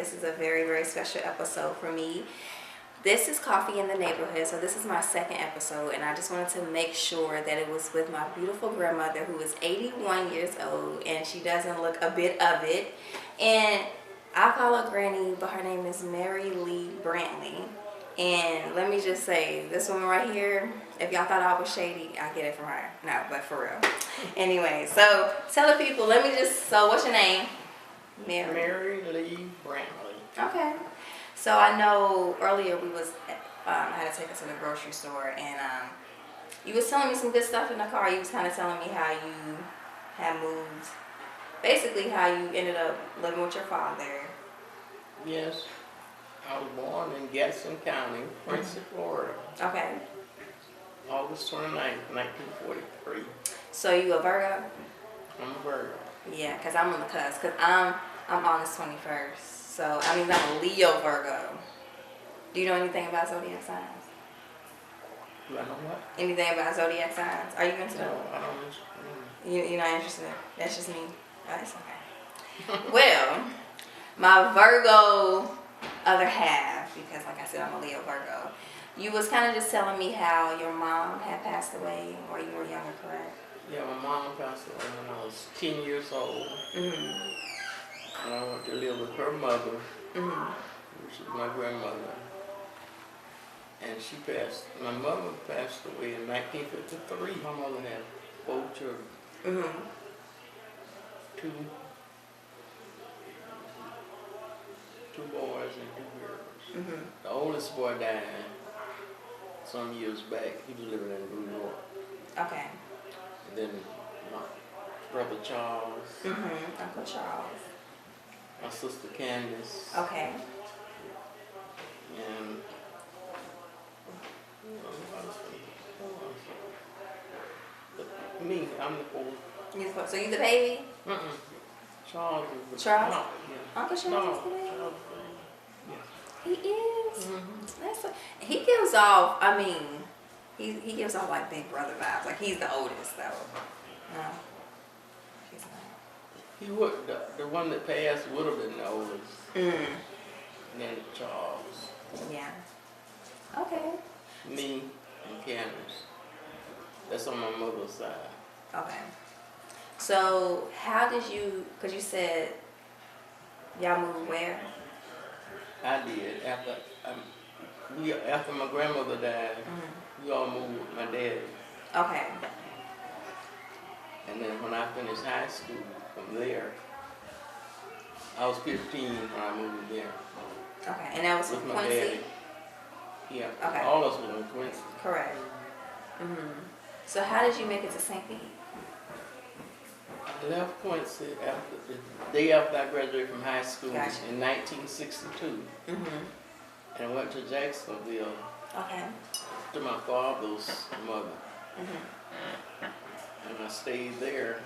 this is a very, very special episode for me. This is Coffee in the Neighborhood, so this is my second episode, and I just wanted to make sure that it was with my beautiful grandmother who is 81 years old, and she doesn't look a bit of it. And I call her Granny, but her name is Mary Lee Brantley. And let me just say, this woman right here, if y'all thought I was shady, I get it from her. No, but for real. Anyway, so tell the people, so what's your name? Mary Lee Brantley. Okay. So I know earlier we was, I had to take her to the grocery store, and you was telling me some good stuff in the car. You was kind of telling me how you had moved, basically how you ended up living with your father. Yes. I was born in Gadsden County, Prince, Florida. Okay. August 29th, 1943. So you a Virgo? I'm a Virgo. Yeah, because I'm on the cusp. Because I'm August 21st. So, I mean, I'm a Leo Virgo. Do you know anything about zodiac signs? Do I know what? Anything about zodiac signs? Are you into that? No, I don't. You're not interested? That's just me. Oh, it's okay. Well, my Virgo other half, because like I said, I'm a Leo Virgo. You was kind of just telling me how your mom had passed away or you were younger, correct? Yeah, my mom passed away when I was 10 years old. Mm-hmm. And I went to live with her mother, Mm-hmm. which is my grandmother. And my mother passed away in 1953. My mother had 4 children. Mm-hmm. Two boys and 2 girls. Mm-hmm. The oldest boy died some years back. He was living in New York. Okay. And then my brother Charles, Mm-hmm. Uncle Charles. my sister Candace, Okay. and me. I'm the fourth. So you the baby? Charles is the Charles? No, yeah. Uncle Charles is the baby? Charles, He is? Mm-hmm. He gives off, I mean, he gives off like big brother vibes. Like he's the oldest though. No. He's not. He would, the one that passed would have been the oldest. Mm. And then Charles. Yeah. Okay. Me and Candace. That's on my mother's side. Okay. So how did you, because you said y'all moved where? I did. After my grandmother died, we all moved with my dad. Okay. And then when I finished high school from there, I was 15 when I moved there. Okay. And that was With from my Quincy? daddy. Yeah. Okay. All of us were in Quincy. Correct. So how did you make it to St. Pete? I left Quincy after the day after I graduated from high school in 1962. And I went to Jacksonville Okay. to my father's mother. And I stayed there.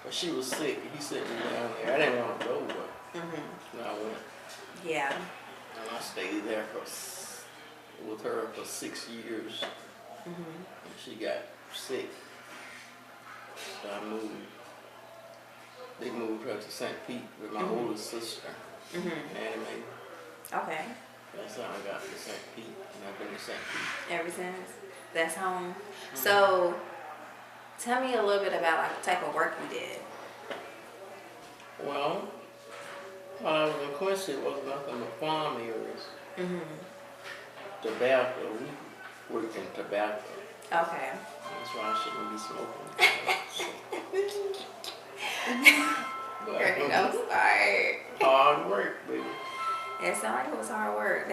But she was sick. He sent me down there. I didn't want to go, but I went. Yeah. And I stayed there with her for 6 years. And she got sick. So I moved. They moved her to St. Pete with my oldest sister, Annie Mae. Okay. That's how I got to St. Pete, and I've been to St. Pete. Ever since? That's home. So tell me a little bit about like the type of work you did. Well, while I was in Quincy, it was nothing but farm areas. Tobacco. We worked in tobacco. Okay. That's why I shouldn't be smoking. Girl, I'm sorry. Hard work, baby. It sounded like it was hard work.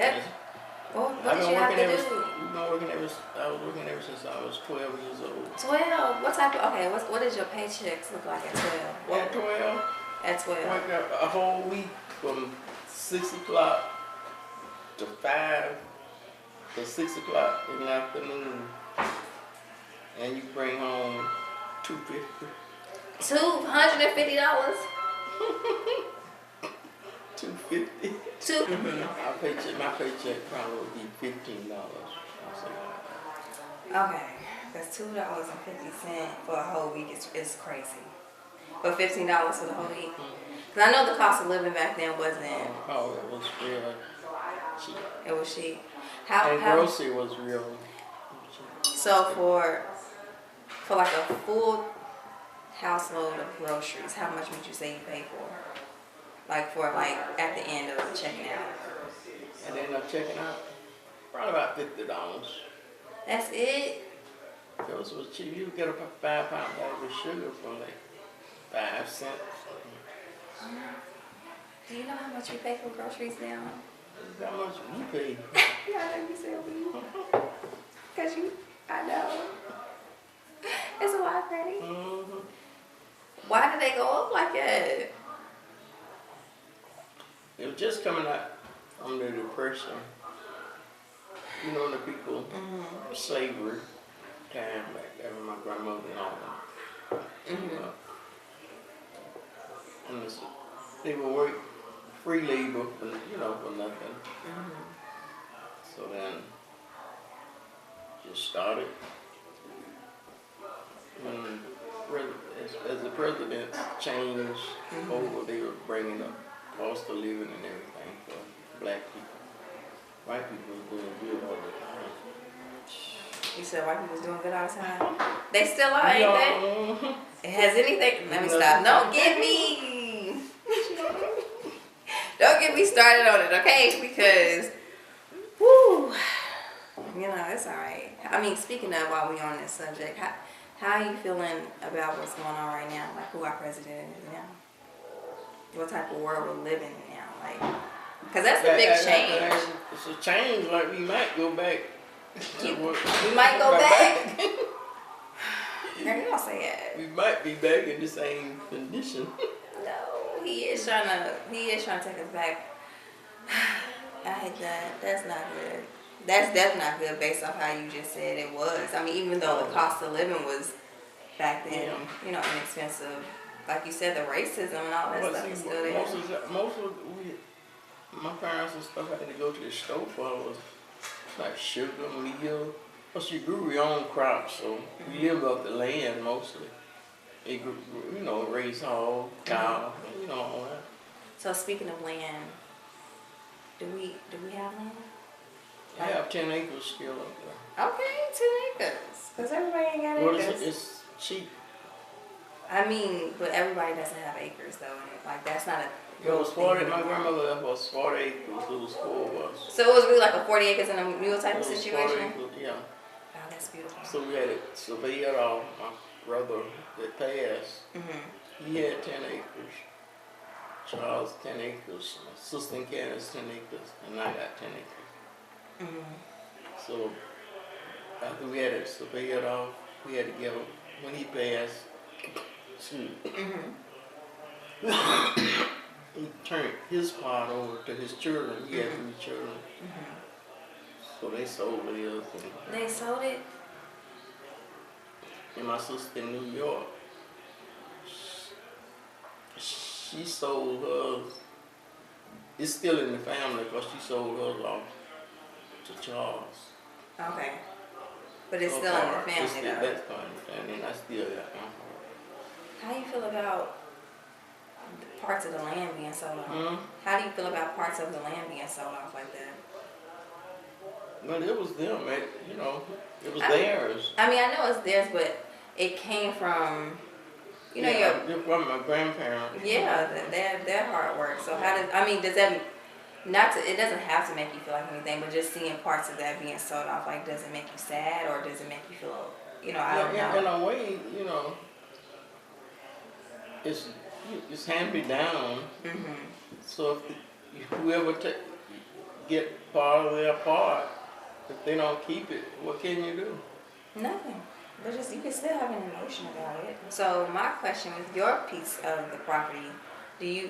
What I've did been you have working to ever, do? I was working ever since I was 12 years old. 12? What type of, okay, what did your paychecks look like at 12? At 12? At 12. Worked a whole week from 6 o'clock to 5 to 6 o'clock in the afternoon. And you bring home $250. $250? $250. My paycheck probably would be $15. Okay, that's $2.50 for a whole week is crazy. But $15 for the whole week. Cause I know the cost of living back then wasn't. Oh, it was real cheap. It was cheap. And How grocery was real cheap. so for like a full houseload of groceries, how much would you say you pay for? Like for like at the end of checking out. And then I'm checking out, probably about $50. That's it? Grocery was cheap. You could get a 5-pound bag of sugar for like 5 cents. Do you know how much we pay for groceries now? How much you pay? Yeah, I know you said we. Cause I know. It's a lot, Freddie. Mm-hmm. Why did they go up like that? It was just coming out under the depression. You know, the people slavery time back there with my grandmother and all that. And they would work free labor for, for nothing. So then just started when as the president changed over, they were bringing up cost of living and everything for black people. White people was doing good all the time. You said white people was doing good all the time? They still are, ain't they? Has anything, let me stop. Don't get me, don't get me started on it, okay? Because, whoo, it's all right. I mean, speaking of, while we on this subject, how are you feeling about what's going on right now? Like who our president is now? What type of world we're living in now? Like, because that's a big change. It's a change, like we might go back to work. We might go back. Girl, you don't say that. We might be back in the same condition. No, he is trying to take us back. I hate that. That's not good. That's not good based off how you just said it was. I mean, even though the cost of living was back then, inexpensive. Like you said, the racism and all that stuff is still there. My parents and stuff had to go to the store for was like sugar, meal. Plus, you grew your own crops, so you lived off the land mostly. It grew, raised hog, cow, all that. So speaking of land, do we have land? I have 10 acres still up there. Okay, 10 acres. Because everybody ain't got acres. It's cheap. I mean, but everybody doesn't have acres though. And like that's not a. It was 40. My grandmother left us 40 acres. It was 4 of us. So it was really like a 40 acres in a mule type of situation. 40 acres, yeah. Wow, that's beautiful. So we had it surveyed off. My brother that passed, he had 10 acres. Charles 10 acres. My sister and Candace 10 acres, and I got 10 acres. So after we had it surveyed off, we had to give him when he passed. He turned his part over to his children. He had 3 children. So they sold it. They sold it? And my sister in New York, she sold hers. It's still in the family because she sold hers off to Charles. Okay. But it's still in the family though. That's fine. And then I still got my part. How do you feel about parts of the land being sold off? How do you feel about parts of the land being sold off like that? Well, it was them, it was theirs. I mean, I know it's theirs, but it came from, from my grandparents. Yeah, their hard work. So does that, it doesn't have to make you feel like anything, but just seeing parts of that being sold off, like, does it make you sad or does it make you feel, I don't know. In a way, it's handed down. So if whoever get part of their part, if they don't keep it, what can you do? Nothing. But you can still have an emotion about it. So my question is, your piece of the property,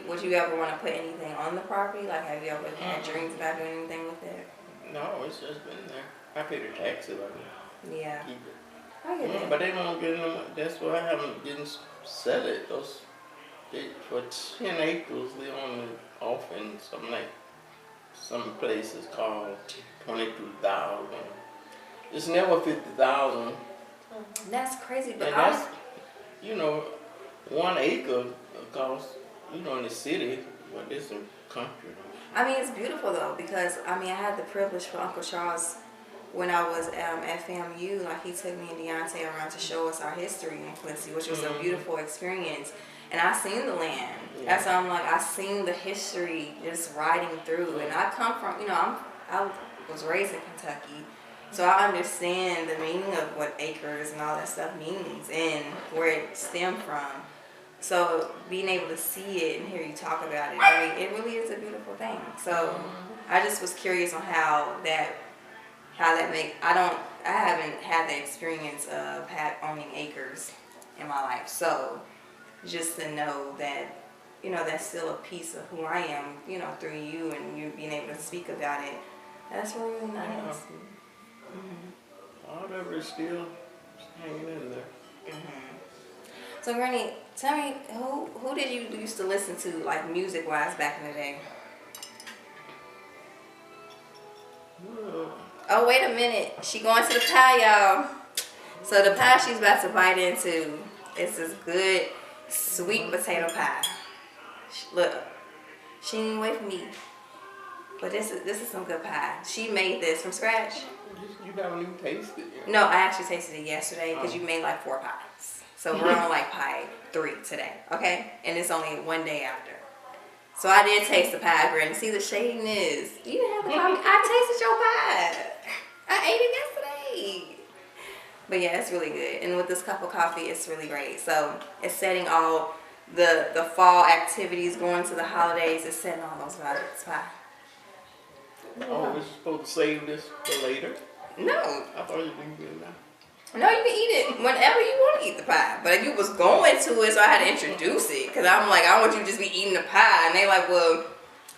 would you ever want to put anything on the property? Like, have you ever had dreams about doing anything with it? No, it's just been there. I pay the taxes on it. Yeah. Keep it. I get it. But they don't get them. That's why I didn't sell it. For 10 acres, they only offering some places called 22,000. It's never 50,000. That's crazy, but and that's 1 acre costs You know, in the city, but it's in country. I mean, it's beautiful though, because I mean, I had the privilege for Uncle Charles when I was at FAMU. Like, he took me and Deontay around to show us our history in Quincy, which was a beautiful experience. And I seen the land. Yeah. That's why I'm like, I seen the history just riding through. And I come from, you know, I was raised in Kentucky, so I understand the meaning of what acres and all that stuff means and where it stemmed from. So being able to see it and hear you talk about it, I mean, it really is a beautiful thing. So I just was curious on how that I haven't had the experience of owning acres in my life. So just to know that, you know, that's still a piece of who I am, you know, through you and you being able to speak about it, that's really nice. Yeah. Whatever is still hanging in there. So Granny, tell me, who did you used to listen to, like, music wise, back in the day? Oh, wait a minute. She going to the pie, y'all. So the pie she's about to bite into is this good sweet potato pie. Look, she ain't wait for me. But this is some good pie. She made this from scratch. You haven't even tasted it yet. No, I actually tasted it yesterday because you made like 4 pies. So we're on like pie 3 today, okay? And it's only one day after. So I did taste the pie, Granny. See the shadiness. You didn't have to call me. I tasted your pie. I ate it yesterday. But yeah, it's really good. And with this cup of coffee, it's really great. So it's setting all the fall activities, going to the holidays. It's setting all those vibes. Pie. Oh, we're supposed to save this for later? No. I thought you didn't get it now. No, you can eat it whenever you want to eat the pie. But if you was going to it, so I had to introduce it. Because I'm like, I want you to just be eating the pie. And they like, well,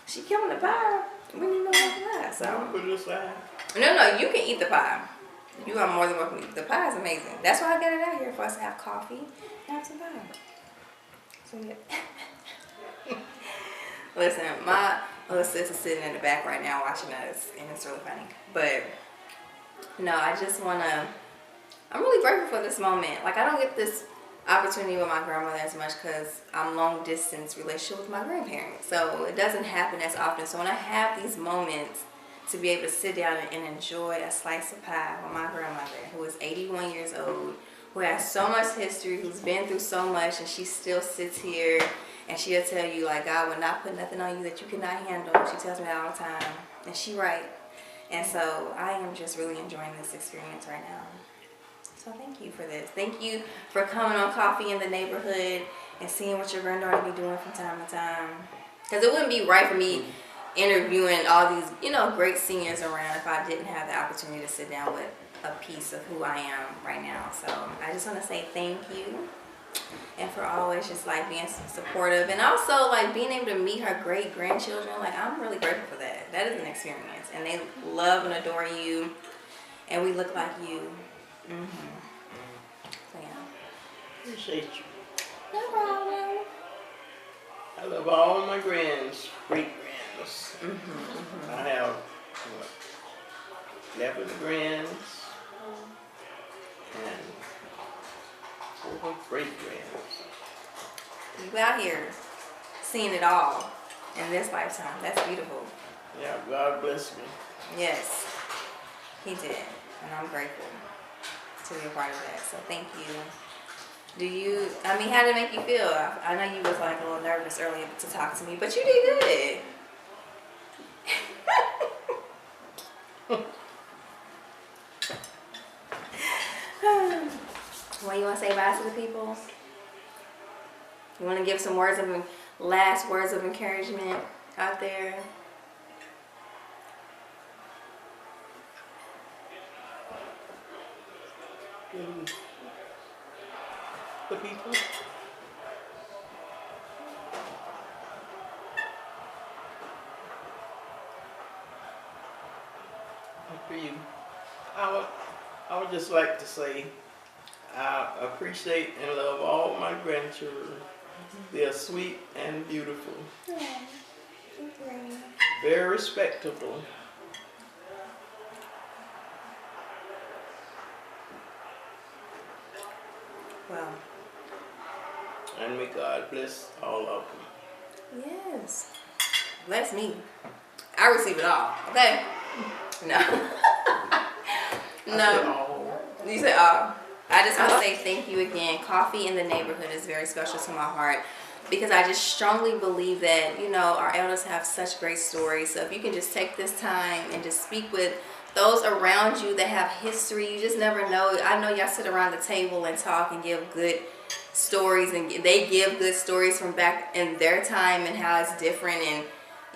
she killing the pie. We need no more pie. So Put it aside. No, you can eat the pie. You are more than welcome to eat. The pie is amazing. That's why I got it out here, for us to have coffee and have some pie. So yeah. Listen, my little sister's sitting in the back right now watching us, and it's really funny. But no, I just wanna. I'm really grateful for this moment. Like, I don't get this opportunity with my grandmother as much because I'm long distance relationship with my grandparents. So it doesn't happen as often. So when I have these moments to be able to sit down and enjoy a slice of pie with my grandmother, who is 81 years old, who has so much history, who's been through so much, and she still sits here and she'll tell you, like, God will not put nothing on you that you cannot handle. She tells me that all the time. And she right. And so I am just really enjoying this experience right now. So thank you for this. Thank you for coming on Coffee in the Neighborhood and seeing what your granddaughter be doing from time to time. Because it wouldn't be right for me interviewing all these, you know, great seniors around if I didn't have the opportunity to sit down with a piece of who I am right now. So I just want to say thank you. And for always just like being supportive. And also like being able to meet her great grandchildren. Like, I'm really grateful for that. That is an experience. And they love and adore you. And we look like you. So yeah. Appreciate you. No problem. I love all my great grands. I have, what, 11 grands and 4 great grands. You out here seeing it all in this lifetime. That's beautiful. Yeah, God bless me. Yes, he did. And I'm grateful to be a part of that. So thank you. How did it make you feel? I know you was like a little nervous earlier to talk to me, but you did good. Well, you want to say bye to the people? You want to give some last words of encouragement out there? The people. For you, I would just like to say I appreciate and love all my grandchildren. They are sweet and beautiful. Very respectable. Well, and may God bless all of them. Yes. Bless me. I receive it all. Okay. No. No. You said all. I just want to say thank you again. Coffee in the Neighborhood is very special to my heart because I just strongly believe that, you know, our elders have such great stories. So if you can just take this time and just speak with those around you that have history, you just never know. I know y'all sit around the table and talk and give good stories, and they give good stories from back in their time and how it's different, and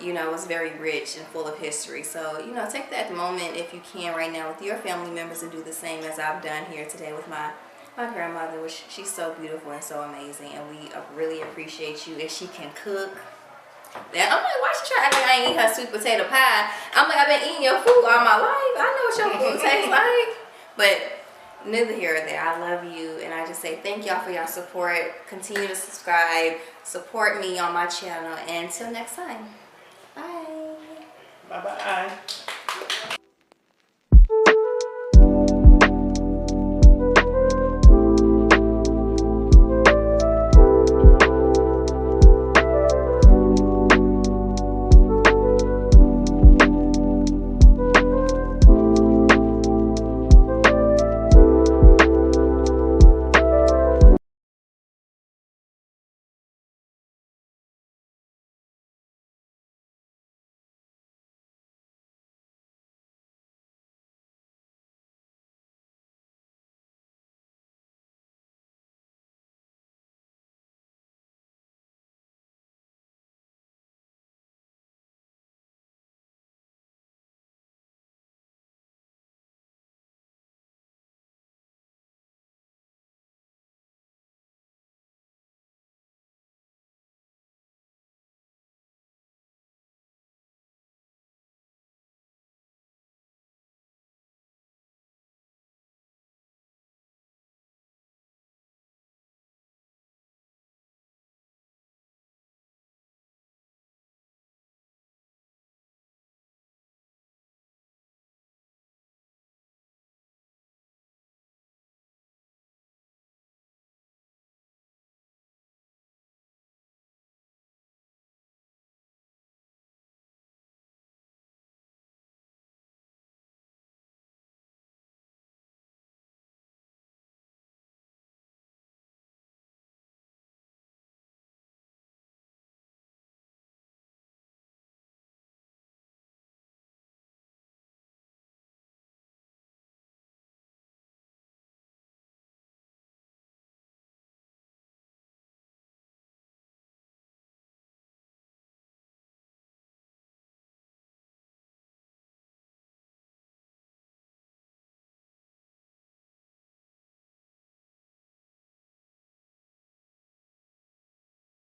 you know, it's very rich and full of history. So, you know, take that moment if you can right now with your family members and do the same as I've done here today with my grandmother, which she's so beautiful and so amazing, and we really appreciate you. If she can cook. Then I'm like, why she trying to act like I ain't eat her sweet potato pie? I'm like, I've been eating your food all my life. I know what your food tastes like. But neither here or there. I love you, and I just say thank y'all for y'all support. Continue to subscribe, support me on my channel, and until next time. Bye. Bye-bye.